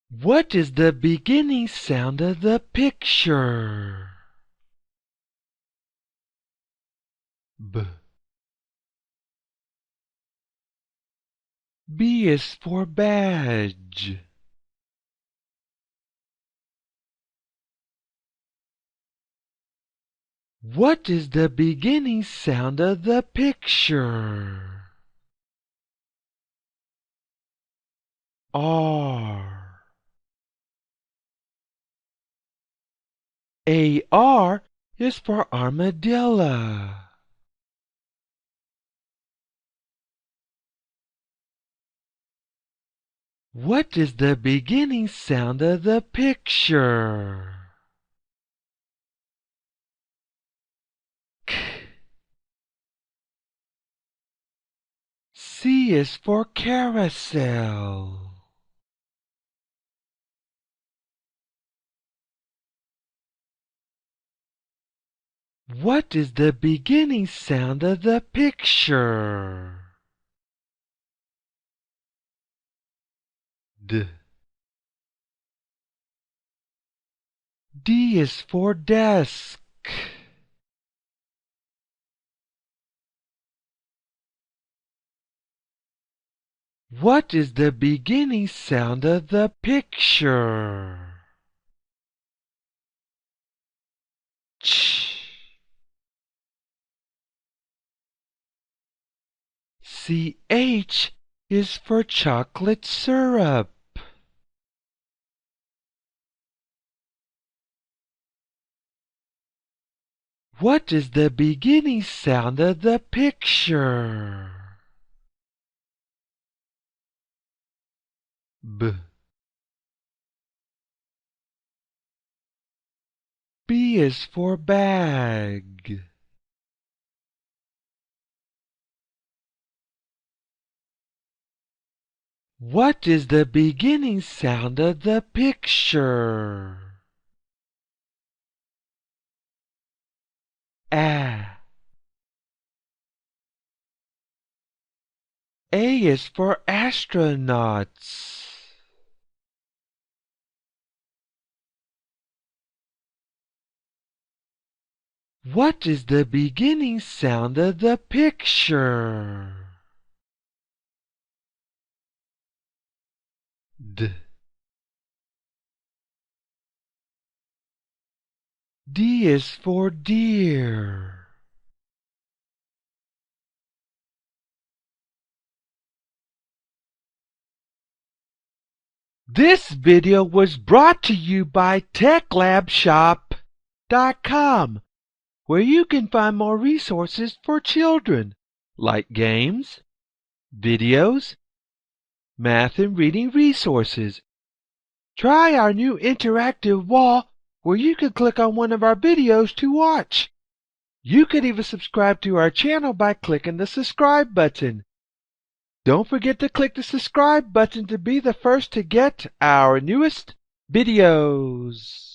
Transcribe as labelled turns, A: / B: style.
A: What is the beginning sound of the picture? B. B is for badge. What is the beginning sound of the picture? R. AR is for armadillo. What is the beginning sound of the picture? K. C is for carousel. What is the beginning sound of the picture? D. D is for desk. What is the beginning sound of the picture? Ch. CH is for chocolate syrup. What is the beginning sound of the picture? B. B is for bag. What is the beginning sound of the picture? A. A is for astronauts. What is the beginning sound of the picture? D. D is for deer. This video was brought to you by TechLabShop.com, where you can find more resources for children, like games, videos, math and reading resources. Try our new interactive wall where you can click on one of our videos to watch. You could even subscribe to our channel by clicking the subscribe button. Don't forget to click the subscribe button to be the first to get our newest videos.